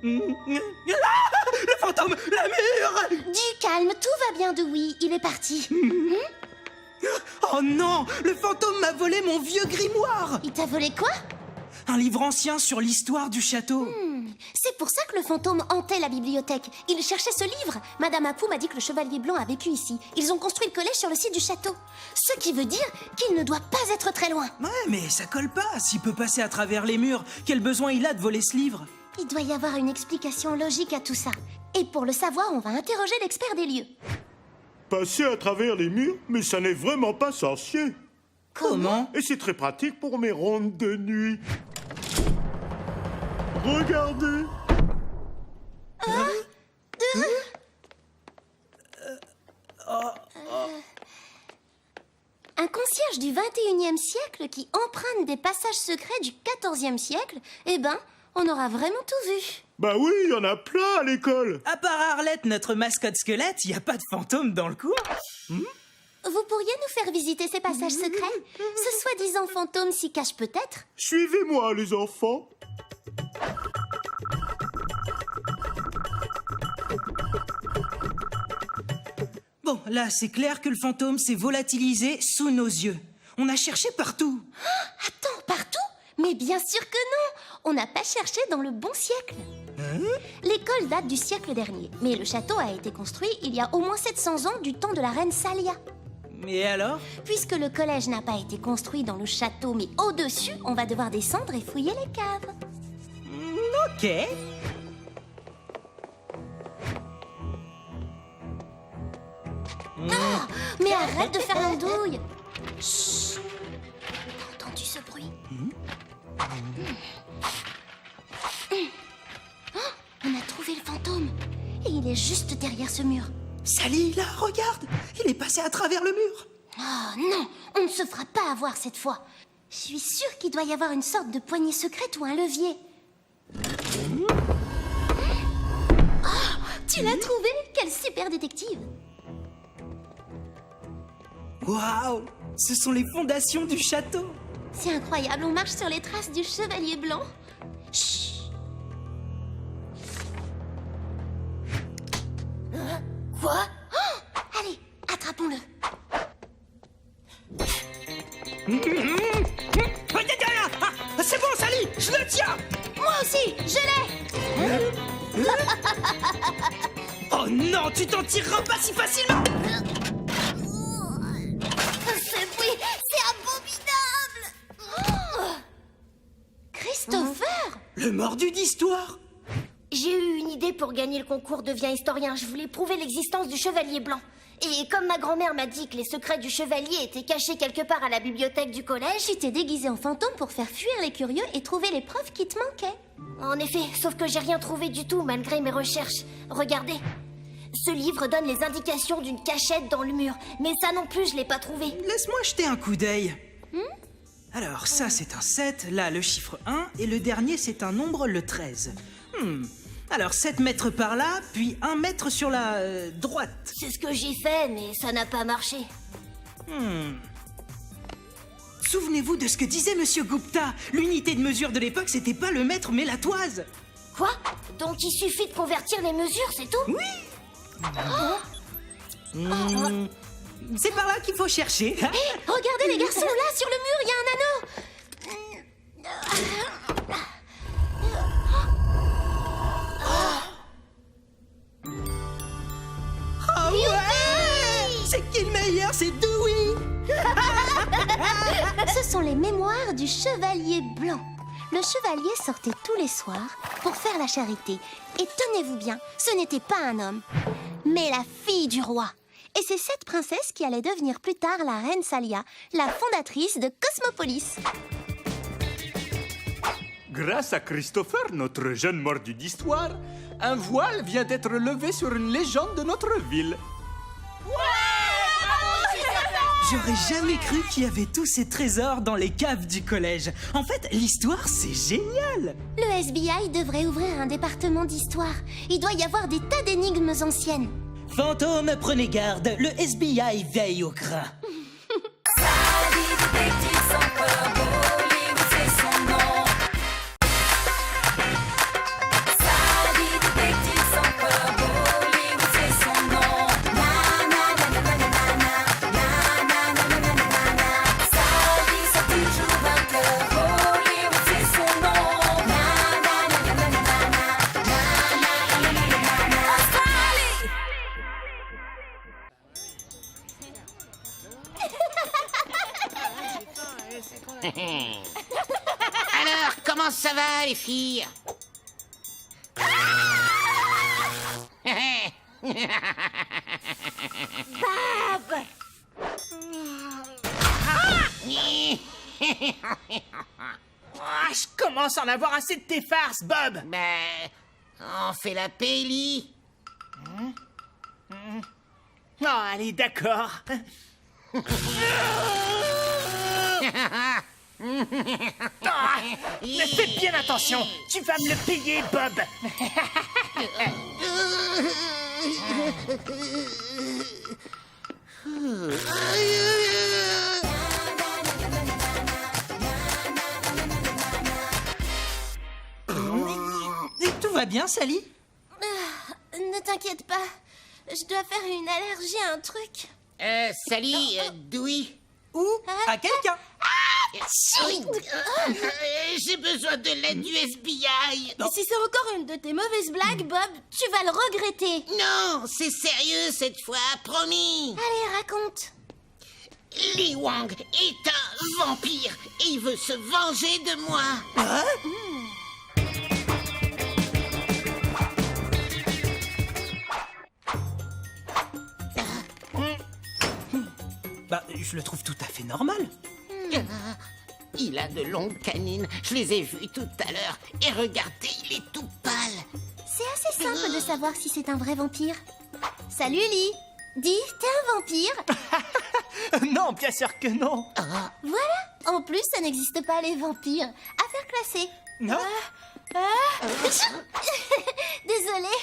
Le fantôme, la mûre! Du calme, tout va bien, Dewey, il est parti. Oh non, le fantôme m'a volé mon vieux grimoire! Il t'a volé quoi? Un livre ancien sur l'histoire du château. C'est pour ça que le fantôme hantait la bibliothèque. Il cherchait ce livre. Madame Apou m'a dit que le Chevalier Blanc a vécu ici. Ils ont construit le collège sur le site du château. Ce qui veut dire qu'il ne doit pas être très loin. Ouais, mais ça colle pas. S'il peut passer à travers les murs, quel besoin il a de voler ce livre? Il doit y avoir une explication logique à tout ça. Et pour le savoir, on va interroger l'expert des lieux. Passer à travers les murs, mais ça n'est vraiment pas sorcier. Comment? Et c'est très pratique pour mes rondes de nuit. Regardez. Un concierge du 21e siècle qui emprunte des passages secrets du 14e siècle, eh ben, on aura vraiment tout vu. Bah oui, il y en a plein à l'école. À part Arlette, notre mascotte squelette, il n'y a pas de fantôme dans le cours. Vous pourriez nous faire visiter ces passages secrets? Ce soi-disant fantôme s'y cache peut-être? Suivez-moi, les enfants. Bon, là, c'est clair que le fantôme s'est volatilisé sous nos yeux. On a cherché partout. Attends, partout? Mais bien sûr que non! On n'a pas cherché dans le bon siècle. Hein? L'école date du siècle dernier, mais le château a été construit il y a au moins 700 ans du temps de la reine Salia. Et alors? Puisque le collège n'a pas été construit dans le château, mais au-dessus, on va devoir descendre et fouiller les caves. Ok. Ah, mais arrête de faire l'andouille. Chut. T'as entendu ce bruit? Oh, on a trouvé le fantôme. Et il est juste derrière ce mur. Sally, là, regarde! Il est passé à travers le mur! Oh non, on ne se fera pas avoir cette fois. Je suis sûre qu'il doit y avoir une sorte de poignée secrète ou un levier. Oh, tu l'as trouvé? Quelle super détective! Waouh! Ce sont les fondations du château! C'est incroyable, on marche sur les traces du chevalier blanc. Chut! Quoi? Oh, allez, attrapons-le. Ah, c'est bon, Sally! Je le tiens! Moi aussi, je l'ai! Oh non, tu t'en tireras pas si facilement! Ce bruit, c'est abominable! Christopher! Le mordu d'histoire! J'ai eu une idée pour gagner le concours Deviens historien. Je voulais prouver l'existence du chevalier blanc. Et comme ma grand-mère m'a dit que les secrets du chevalier étaient cachés quelque part à la bibliothèque du collège... Tu t'es déguisé en fantôme pour faire fuir les curieux et trouver les preuves qui te manquaient. En effet, sauf que j'ai rien trouvé du tout malgré mes recherches. Regardez. Ce livre donne les indications d'une cachette dans le mur. Mais ça non plus, je l'ai pas trouvé. Laisse-moi jeter un coup d'œil. Alors, ça, c'est un 7, là, le chiffre 1, et le dernier, c'est un nombre, le 13. Alors, 7 mètres par là, puis 1 mètre sur la droite. C'est ce que j'ai fait, mais ça n'a pas marché. Souvenez-vous de ce que disait Monsieur Gupta. L'unité de mesure de l'époque, c'était pas le mètre, mais la toise. Quoi? Donc il suffit de convertir les mesures, c'est tout? Oui. C'est par là qu'il faut chercher. Hé, regardez les garçons, là, sur le mur, il y a un anneau. Ah ouais! C'est qui le meilleur? C'est Dewey! Ce sont les mémoires du chevalier blanc. Le chevalier sortait tous les soirs pour faire la charité. Et tenez-vous bien, ce n'était pas un homme, mais la fille du roi. Et c'est cette princesse qui allait devenir plus tard la reine Salia, la fondatrice de Cosmopolis. Grâce à Christopher, notre jeune mordu d'histoire, un voile vient d'être levé sur une légende de notre ville. J'aurais jamais cru qu'il y avait tous ces trésors dans les caves du collège. En fait, l'histoire, c'est génial! Le FBI devrait ouvrir un département d'histoire. Il doit y avoir des tas d'énigmes anciennes. Fantôme, prenez garde, le FBI veille au grain. Alors, comment ça va, les filles? Bob! Je commence à en avoir assez de tes farces, Bob. Ben, on fait la paix, Ellie. Oh, allez, d'accord. Mais fais bien attention, tu vas me le payer, Bob. Et tout va bien, Sally? Ne t'inquiète pas, je dois faire une allergie à un truc. Sally, Dewey. Ou à quelqu'un? J'ai besoin de l'aide du FBI. Si c'est encore une de tes mauvaises blagues, Bob, tu vas le regretter. Non, c'est sérieux cette fois, promis. Allez, raconte. Li Wang est un vampire et il veut se venger de moi. Bah, je le trouve tout à fait normal. Il a de longues canines, je les ai vues tout à l'heure. Et regardez, il est tout pâle. C'est assez simple de savoir si c'est un vrai vampire. Salut, Lee. Dis, t'es un vampire? Non, bien sûr que non. Voilà. En plus, ça n'existe pas, les vampires. Affaire classée. Non. Désolée.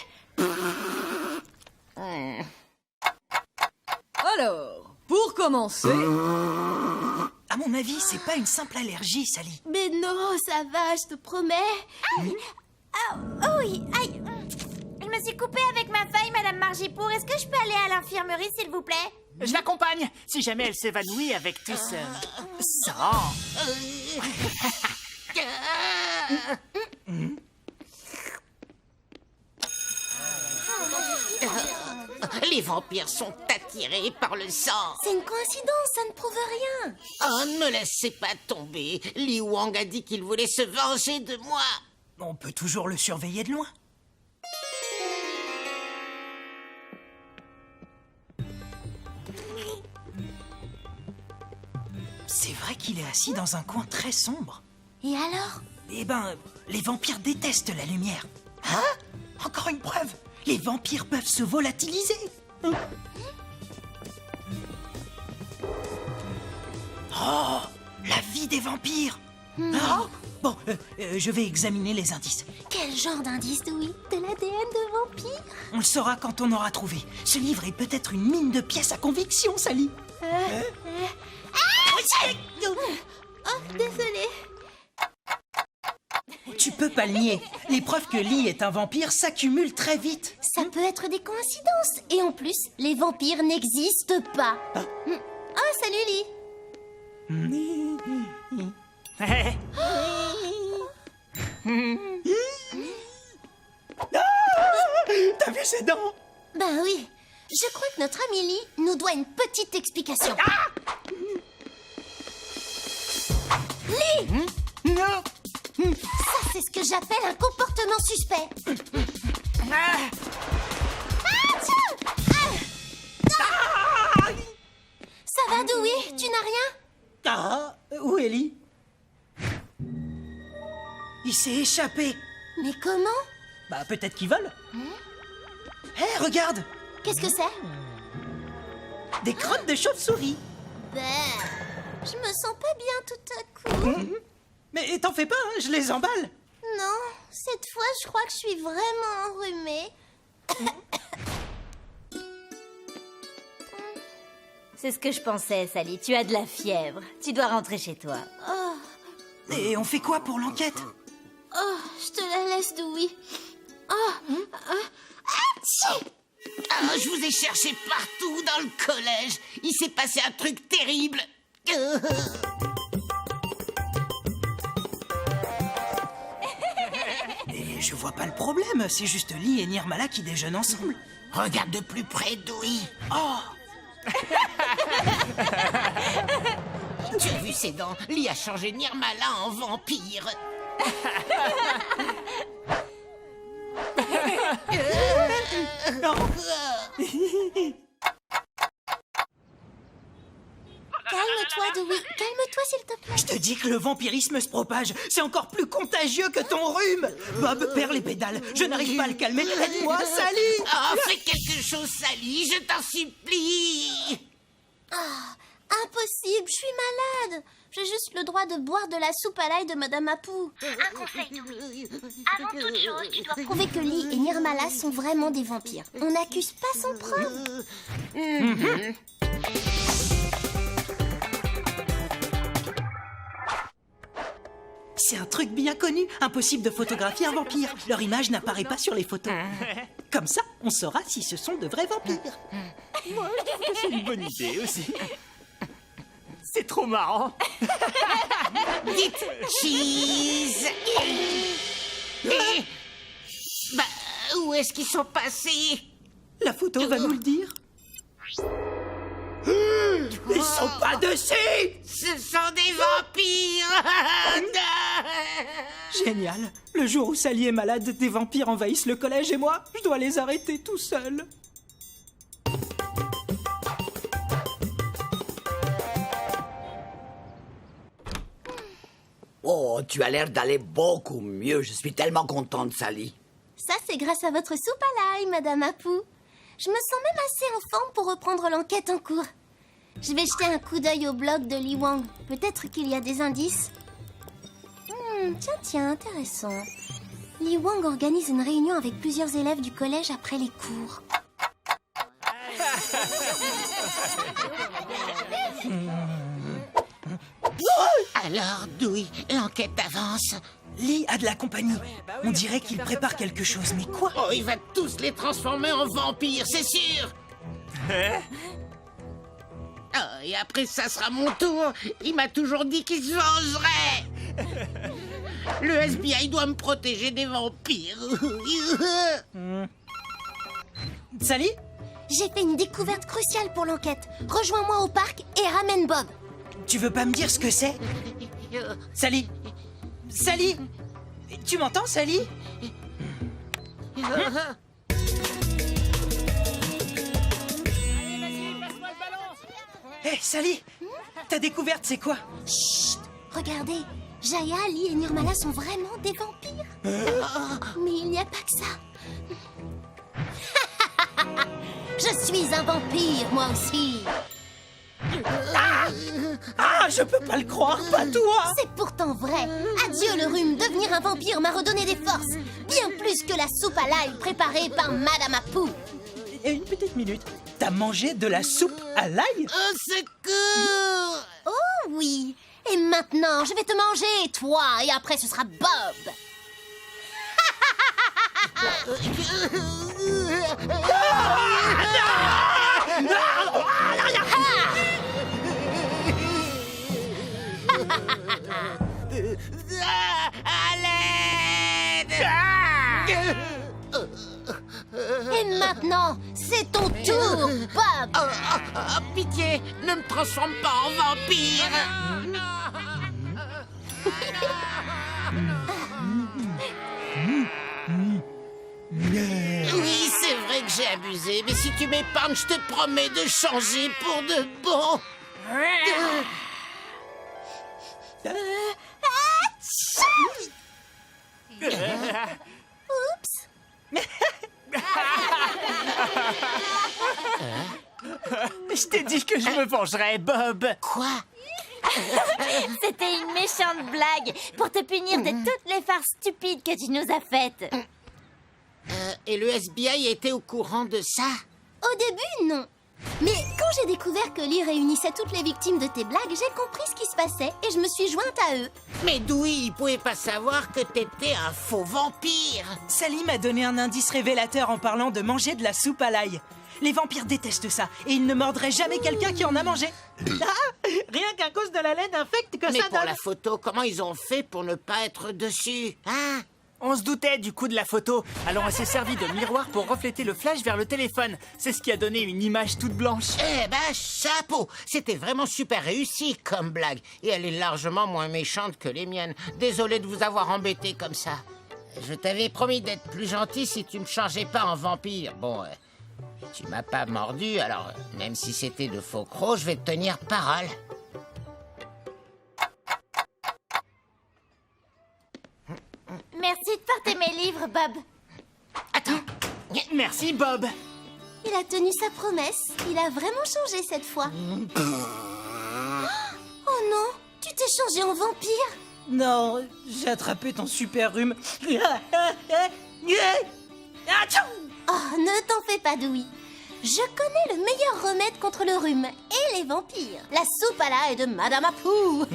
Alors, pour commencer... À mon avis, c'est pas une simple allergie, Sally. Mais non, ça va, je te promets. Oh oui, aïe. Je me suis coupée avec ma feuille, Madame Margipour. Est-ce que je peux aller à l'infirmerie, s'il vous plaît? Je l'accompagne, si jamais elle s'évanouit avec tout ce sang. Les vampires sont attirés par le sang. C'est une coïncidence, ça ne prouve rien. Oh, ne me laissez pas tomber. Li Wang a dit qu'il voulait se venger de moi. On peut toujours le surveiller de loin. C'est vrai qu'il est assis dans un coin très sombre. Et alors? Eh ben, les vampires détestent la lumière. Hein? Encore une preuve. Les vampires peuvent se volatiliser. Oh, la vie des vampires. Ah, bon, je vais examiner les indices. Quel genre d'indice, oui? De l'ADN de vampire? On le saura quand on aura trouvé. Ce livre est peut-être une mine de pièces à conviction, Sally. Oh, désolée. Tu peux pas le nier. Les preuves que Lee est un vampire s'accumulent très vite. Ça peut être des coïncidences. Et en plus, les vampires n'existent pas. Oh, salut, Lee. T'as vu ses dents? Ben oui. Je crois que notre ami Lee nous doit une petite explication. Lee! Non. Ça, c'est ce que j'appelle un comportement suspect. Ça va, Dewey? Tu n'as rien? Ah, où est Lee? Il s'est échappé. Mais comment? Bah, peut-être qu'il vole. Hé, regarde! Qu'est-ce que c'est? Des crottes de chauve-souris. Ben, je me sens pas bien tout à coup. Mais t'en fais pas, hein, je les emballe. Non, cette fois, je crois que je suis vraiment enrhumée. C'est ce que je pensais, Sally. Tu as de la fièvre. Tu dois rentrer chez toi. Oh, Et on fait quoi pour l'enquête? oh, je te la laisse, Dewey. Oh, Ah, je vous ai cherché partout dans le collège. Il s'est passé un truc terrible. Et je vois pas le problème, c'est juste Lee et Nirmala qui déjeunent ensemble. Regarde de plus près, Dewey. Oh! Tu as vu ses dents? Lee a changé Nirmala en vampire. calme-toi, Dewey. Calme-toi, s'il te plaît. Je te dis que le vampirisme se propage. C'est encore plus contagieux que ton rhume. Bob perd les pédales. Je n'arrive pas à le calmer. Aide-moi, Sally. Oh, fais quelque chose, Sally, je t'en supplie. Impossible, je suis malade. J'ai juste le droit de boire de la soupe à l'ail de Madame Apou. Un conseil, Dewey. Avant toute chose, tu dois Prouver que Lee et Nirmala sont vraiment des vampires. On n'accuse pas sans preuve. C'est un truc bien connu. Impossible de photographier un vampire. Leur image n'apparaît pas sur les photos. Comme ça, on saura si ce sont de vrais vampires. C'est une bonne idée aussi. C'est trop marrant. Dites cheese. Et... Bah, où est-ce qu'ils sont passés? La photo va nous le dire. Ils sont pas dessus. Ce sont des vampires. Génial. Le jour où Sally est malade, des vampires envahissent le collège et moi, je dois les arrêter tout seul. Oh, tu as l'air d'aller beaucoup mieux. Je suis tellement contente, Sally. Ça, c'est grâce à votre soupe à l'ail, Madame Apu. Je me sens même assez en forme pour reprendre l'enquête en cours. Je vais jeter un coup d'œil au blog de Li Wang. Peut-être qu'il y a des indices. Tiens, intéressant. Li Wang organise une réunion avec plusieurs élèves du collège après les cours. Alors, Dewey, l'enquête avance. Lee a de la compagnie. On dirait qu'il prépare quelque chose, mais quoi? Oh, il va tous les transformer en vampires, c'est sûr. Oh, et après, ça sera mon tour. Il m'a toujours dit qu'il se vengerait. Le FBI doit me protéger des vampires. Sally? J'ai fait une découverte cruciale pour l'enquête. Rejoins-moi au parc et ramène Bob. Tu veux pas me dire ce que c'est? Sally? Sally? Tu m'entends, Sally? Hé, Sally! Ta découverte, c'est quoi? Chut! Regardez, Jaya, Lee et Nirmala sont vraiment des vampires. Mais il n'y a pas que ça. Je suis un vampire, moi aussi. Ah, je peux pas le croire, pas toi! C'est pourtant vrai. Adieu le rhume, devenir un vampire m'a redonné des forces. Bien plus que la soupe à l'ail préparée par Madame Apu. Et une petite minute. T'as mangé de la soupe à l'ail? Au secours! Oh oui. Et maintenant, je vais te manger, toi, et après ce sera Bob. À l'aide! Et maintenant, c'est ton tour, Bob. Pitié, ne me transforme pas en vampire! Oui, c'est vrai que j'ai abusé, mais si tu m'épargnes, je te promets de changer pour de bon. Oups. Je t'ai dit que je me vengerais, Bob. Quoi? C'était une méchante blague pour te punir de toutes les farces stupides que tu nous as faites. Et le FBI était au courant de ça? Au début, non. Mais quand j'ai découvert que Lee réunissait toutes les victimes de tes blagues, j'ai compris ce qui se passait et je me suis jointe à eux. Mais Dewey, il pouvait pas savoir que t'étais un faux vampire. Sally m'a donné un indice révélateur en parlant de manger de la soupe à l'ail. Les vampires détestent ça et ils ne mordraient jamais quelqu'un qui en a mangé. Rien qu'à cause de la laine infecte que Mais ça pour donne. la photo, comment ils ont fait pour ne pas être dessus? Hein? On se doutait du coup de la photo, alors on s'est servi de miroir pour refléter le flash vers le téléphone. C'est ce qui a donné une image toute blanche. Eh ben, chapeau! C'était vraiment super réussi comme blague. Et elle est largement moins méchante que les miennes. Désolé de vous avoir embêté comme ça. Je t'avais promis d'être plus gentil si tu me changeais pas en vampire. Bon, tu m'as pas mordu, alors même si c'était de faux crocs, je vais te tenir parole. Merci de porter mes livres, Bob. Attends. Merci, Bob. Il a tenu sa promesse. Il a vraiment changé cette fois. Oh non, tu t'es changé en vampire. Non, j'ai attrapé ton super rhume. Oh, ne t'en fais pas, Dewey. Je connais le meilleur remède contre le rhume et les vampires. La soupe à l'ail de Madame Apu.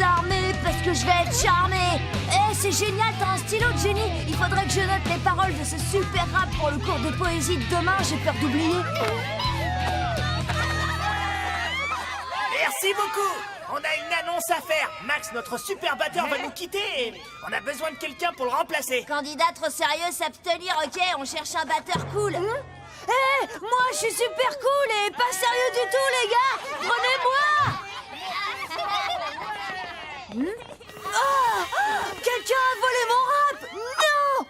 armée parce que je vais être charmée. Eh, c'est génial, t'as un stylo, Jenny. Il faudrait que je note les paroles de ce super rap pour le cours de poésie de demain. J'ai peur d'oublier. Merci beaucoup. On a une annonce à faire. Max, notre super batteur, va nous quitter et on a besoin de quelqu'un pour le remplacer. Candidat trop sérieux, s'abstenir, ok. On cherche un batteur cool. Eh, moi, je suis super cool et pas sérieux du tout, les gars. Prenez-moi. Oh, quelqu'un a volé mon rap. Non.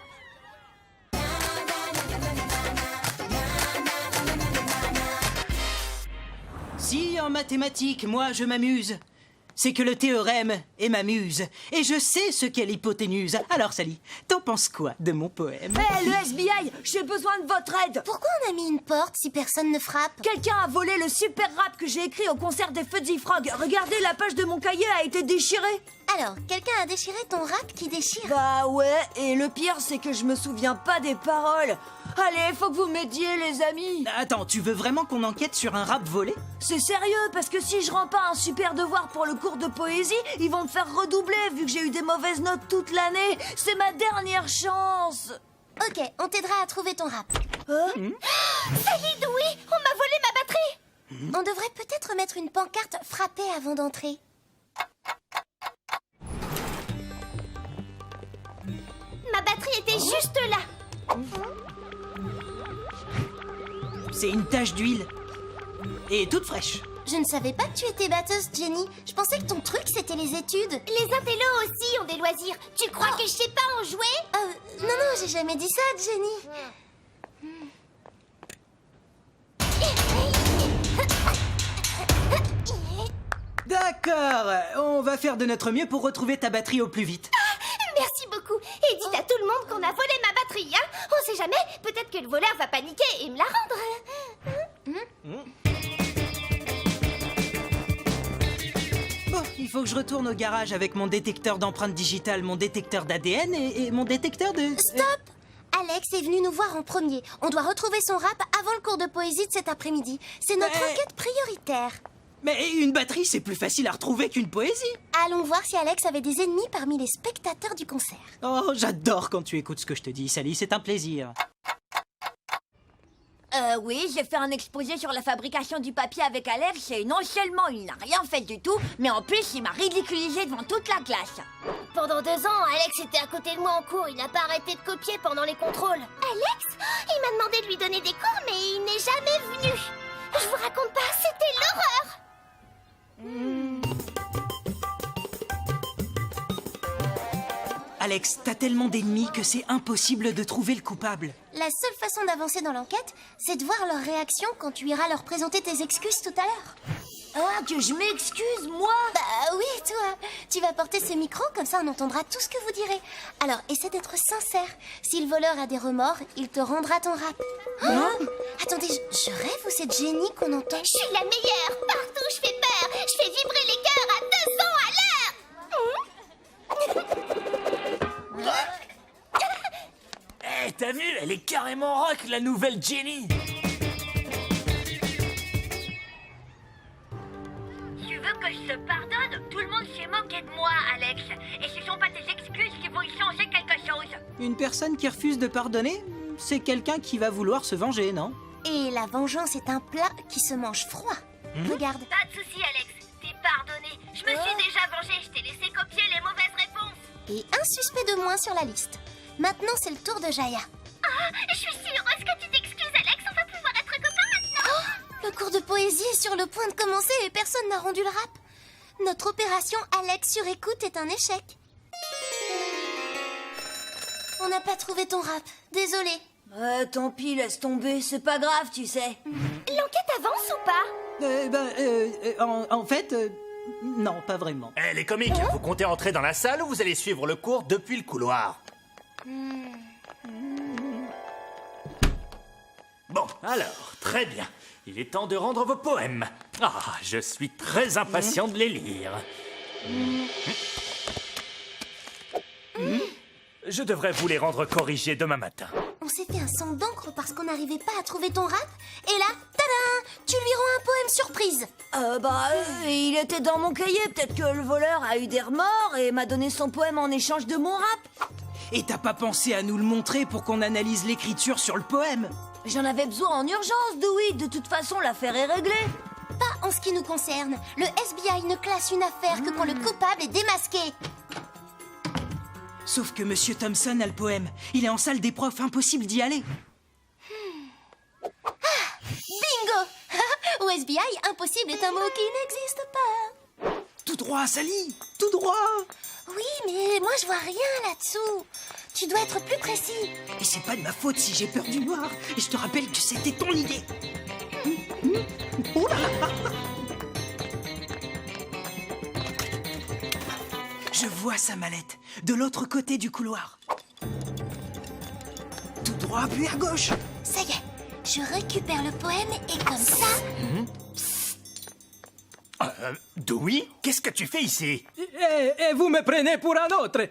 Si en mathématiques, moi, je m'amuse, c'est que le théorème est ma muse. Et je sais ce qu'est l'hypoténuse. Alors, Sally, t'en penses quoi de mon poème? Eh, le FBI, j'ai besoin de votre aide. Pourquoi on a mis une porte si personne ne frappe? Quelqu'un a volé le super rap que j'ai écrit au concert des Fuzzy Frog. Regardez, la page de mon cahier a été déchirée. Alors, quelqu'un a déchiré ton rap qui déchire? Bah ouais, et le pire, c'est que je me souviens pas des paroles. Allez, faut que vous m'aidiez, les amis. Attends, tu veux vraiment qu'on enquête sur un rap volé? C'est sérieux, parce que si je rends pas un super devoir pour le cours de poésie, ils vont me faire redoubler, vu que j'ai eu des mauvaises notes toute l'année. C'est ma dernière chance. Ok, on t'aidera à trouver ton rap. Salut, oui, on m'a volé ma batterie. On devrait peut-être mettre une pancarte frappée avant d'entrer. Ma batterie était juste là. C'est une tache d'huile. Et toute fraîche. Je ne savais pas que tu étais batteuse, Jenny. Je pensais que ton truc, c'était les études. Les intellos aussi ont des loisirs. Tu crois que je sais pas en jouer? Non, j'ai jamais dit ça, Jenny. D'accord, on va faire de notre mieux pour retrouver ta batterie au plus vite. Merci beaucoup. Et dites à tout le monde qu'on a volé ma batterie, hein. On sait jamais, peut-être que le voleur va paniquer et me la rendre. Bon, il faut que je retourne au garage avec mon détecteur d'empreintes digitales, mon détecteur d'ADN et mon détecteur de... Stop! Alex est venu nous voir en premier. On doit retrouver son rap avant le cours de poésie de cet après-midi. C'est notre enquête prioritaire. Mais une batterie, c'est plus facile à retrouver qu'une poésie. Allons voir si Alex avait des ennemis parmi les spectateurs du concert. Oh, j'adore quand tu écoutes ce que je te dis, Sally, c'est un plaisir. Oui, j'ai fait un exposé sur la fabrication du papier avec Alex et non seulement il n'a rien fait du tout, mais en plus il m'a ridiculisé devant toute la classe. Pendant 2 ans, Alex était à côté de moi en cours. Il n'a pas arrêté de copier pendant les contrôles. Alex? Il m'a demandé de lui donner des cours, mais il n'est jamais venu. Je vous raconte pas, c'était l'horreur. Alex, t'as tellement d'ennemis que c'est impossible de trouver le coupable. La seule façon d'avancer dans l'enquête, c'est de voir leur réaction quand tu iras leur présenter tes excuses tout à l'heure. Ah, que je m'excuse, moi? Bah oui, toi. Tu vas porter ce micro, comme ça on entendra tout ce que vous direz. Alors, essaie d'être sincère. Si le voleur a des remords, il te rendra ton rap. Attendez, je rêve ou c'est Jenny qu'on entend? Je suis la meilleure. Partout, je fais peur. Je fais vibrer les cœurs à 200 à l'heure. Eh, t'as vu? Elle est carrément rock, la nouvelle Jenny. Tu veux que je te pardonne? Tout le monde s'est moqué de moi, Alex. Et ce sont pas tes excuses qui vont y changer quelque chose. Une personne qui refuse de pardonner, c'est quelqu'un qui va vouloir se venger, non? Et la vengeance est un plat qui se mange froid. Regarde. Pas de soucis, Alex. T'es pardonné. Je me suis déjà vengée. Je t'ai laissé copier les mauvaises réponses. Et un suspect de moins sur la liste. Maintenant, c'est le tour de Jaya. Ah, je suis si heureuse que tu t'excuses, Alex. On va pouvoir être copains maintenant. Le cours de poésie est sur le point de commencer et personne n'a rendu le rap. Notre opération Alex sur écoute est un échec. On n'a pas trouvé ton rap. Désolé. Tant pis, laisse tomber. C'est pas grave, tu sais. L'enquête avance ou pas? En fait, non, pas vraiment. Eh, les comiques, vous comptez entrer dans la salle ou vous allez suivre le cours depuis le couloir? Bon, alors, très bien. Il est temps de rendre vos poèmes. Ah, je suis très impatient de les lire. Je devrais vous les rendre corrigés demain matin. On s'est fait un sang d'encre parce qu'on n'arrivait pas à trouver ton rap. Et là, tadam! Tu lui rends un poème surprise. Il était dans mon cahier. Peut-être que le voleur a eu des remords et m'a donné son poème en échange de mon rap. Et t'as pas pensé à nous le montrer pour qu'on analyse l'écriture sur le poème? J'en avais besoin en urgence, Dewey. De toute façon, l'affaire est réglée. Pas en ce qui nous concerne. Le FBI ne classe une affaire que quand le coupable est démasqué. Sauf que Monsieur Thompson a le poème. Il est en salle des profs, impossible d'y aller. Bingo. Au FBI, impossible est un mot qui n'existe pas. Tout droit, Sally, tout droit. Oui, mais moi je vois rien là-dessous. Tu dois être plus précis. Et c'est pas de ma faute si j'ai peur du noir. Et je te rappelle que c'était ton idée. Oh là là. Je vois sa mallette, de l'autre côté du couloir. Tout droit, puis à gauche. Ça y est, je récupère le poème et comme ça... Dewey, qu'est-ce que tu fais ici? Et vous me prenez pour un autre.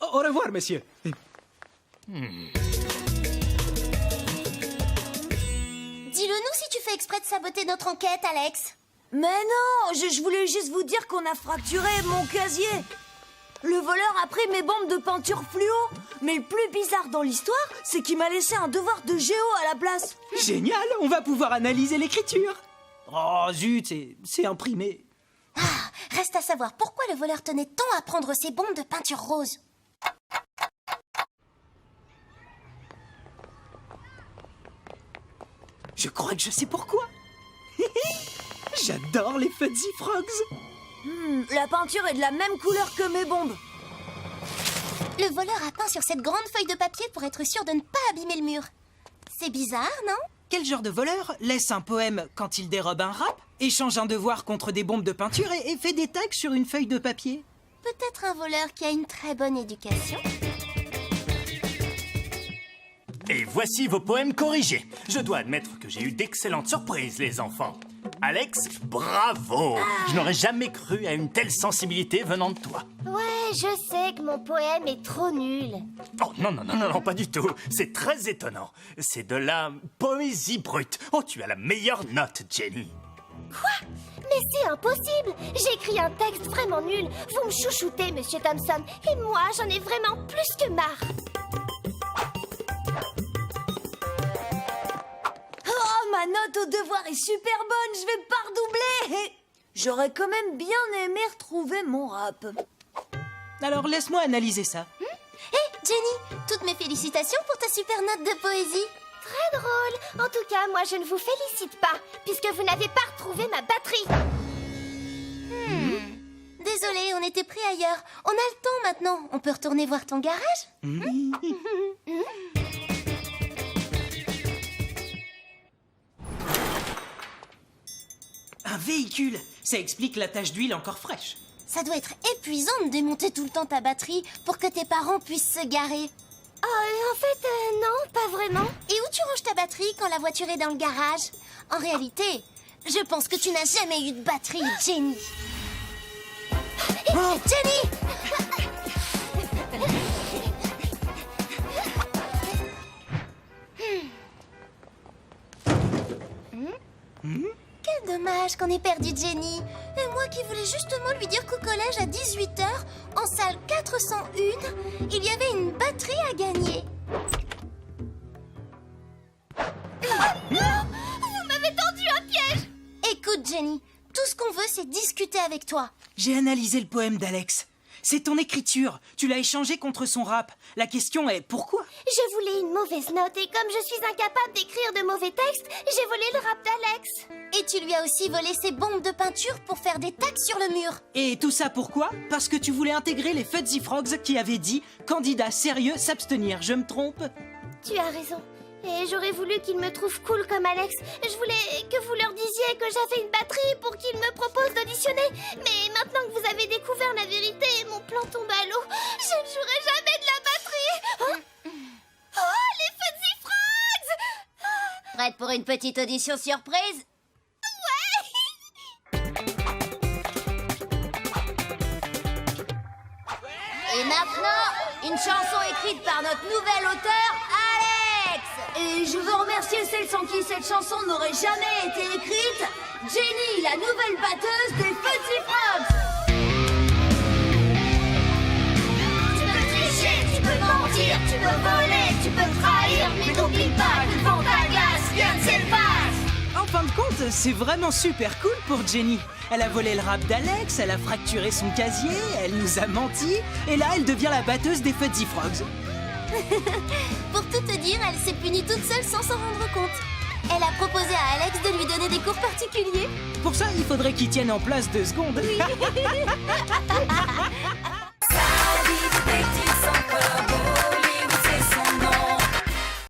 Au revoir, monsieur. Dis-le-nous si tu fais exprès de saboter notre enquête, Alex. Mais non, je voulais juste vous dire qu'on a fracturé mon casier. Le voleur a pris mes bombes de peinture fluo. Mais le plus bizarre dans l'histoire, c'est qu'il m'a laissé un devoir de géo à la place. Génial, on va pouvoir analyser l'écriture. Oh zut, c'est imprimé. Reste à savoir pourquoi le voleur tenait tant à prendre ces bombes de peinture rose. Je crois que je sais pourquoi. J'adore les Fuzzy Frogs. La peinture est de la même couleur que mes bombes. Le voleur a peint sur cette grande feuille de papier pour être sûr de ne pas abîmer le mur. C'est bizarre, non? Quel genre de voleur laisse un poème quand il dérobe un rap, échange un devoir contre des bombes de peinture et fait des tags sur une feuille de papier? Peut-être un voleur qui a une très bonne éducation. Et voici vos poèmes corrigés. Je dois admettre que j'ai eu d'excellentes surprises, les enfants. Alex, bravo! Je n'aurais jamais cru à une telle sensibilité venant de toi. Ouais, je sais que mon poème est trop nul. Oh, non, pas du tout. C'est très étonnant. C'est de la poésie brute. Oh, tu as la meilleure note, Jenny. Quoi? Mais c'est impossible! J'ai écrit un texte vraiment nul. Vous me chouchoutez, Monsieur Thompson. Et moi, j'en ai vraiment plus que marre. Oh, ma note au devoir est super bonne, je vais pas redoubler. J'aurais quand même bien aimé retrouver mon rap. Alors laisse-moi analyser ça. Hé, Jenny, toutes mes félicitations pour ta super note de poésie. Très drôle. En tout cas, moi, je ne vous félicite pas, puisque vous n'avez pas retrouvé ma batterie. Désolée, on était pris ailleurs. On a le temps maintenant. On peut retourner voir ton garage? Un véhicule, ça explique la tache d'huile encore fraîche. Ça doit être épuisant de démonter tout le temps ta batterie pour que tes parents puissent se garer. En fait, non, pas vraiment. Et où tu ranges ta batterie quand la voiture est dans le garage? En réalité, je pense que tu n'as jamais eu de batterie, Jenny. Jenny! Quel dommage qu'on ait perdu Jenny. Et moi qui voulais justement lui dire qu'au collège à 18h, en salle 401, il y avait une batterie à gagner. Vous m'avez tendu un piège. Écoute Jenny, tout ce qu'on veut c'est discuter avec toi. J'ai analysé le poème d'Alex. C'est ton écriture. Tu l'as échangé contre son rap. La question est pourquoi? Je voulais une mauvaise note et comme je suis incapable d'écrire de mauvais textes, j'ai volé le rap d'Alex. Et tu lui as aussi volé ses bombes de peinture pour faire des tags sur le mur. Et tout ça pourquoi? Parce que tu voulais intégrer les Fuzzy Frogs qui avaient dit « Candidat sérieux, s'abstenir ». Je me trompe? Tu as raison. Et j'aurais voulu qu'ils me trouvent cool comme Alex. Je voulais que vous leur disiez que j'avais une batterie pour qu'ils me proposent d'auditionner. Mais maintenant que vous avez découvert la vérité, mon plan tombe à l'eau. Je ne jouerai jamais de la batterie. Oh, les Fuzzy Frogs! Prête pour une petite audition surprise? Et maintenant, une chanson écrite par notre nouvel auteur, Alex. Et je veux remercier celles sans qui cette chanson n'aurait jamais été écrite. Jenny, la la nouvelle batteuse des Fuzzy Frogs. Tu peux tricher, tu peux mentir, tu peux voler, tu peux trahir, mais n'oublie pas que devant ta glace, rien ne s'efface. En fin de compte, c'est vraiment super cool pour Jenny. Elle a volé le rap d'Alex, elle a fracturé son casier, elle nous a menti, et là, elle devient la batteuse des Fuzzy Frogs. Pour tout te dire, elle s'est punie toute seule sans s'en rendre compte. Elle a proposé à Alex de lui donner des cours particuliers. Pour ça, il faudrait qu'il tienne en place 2 secondes. Oui.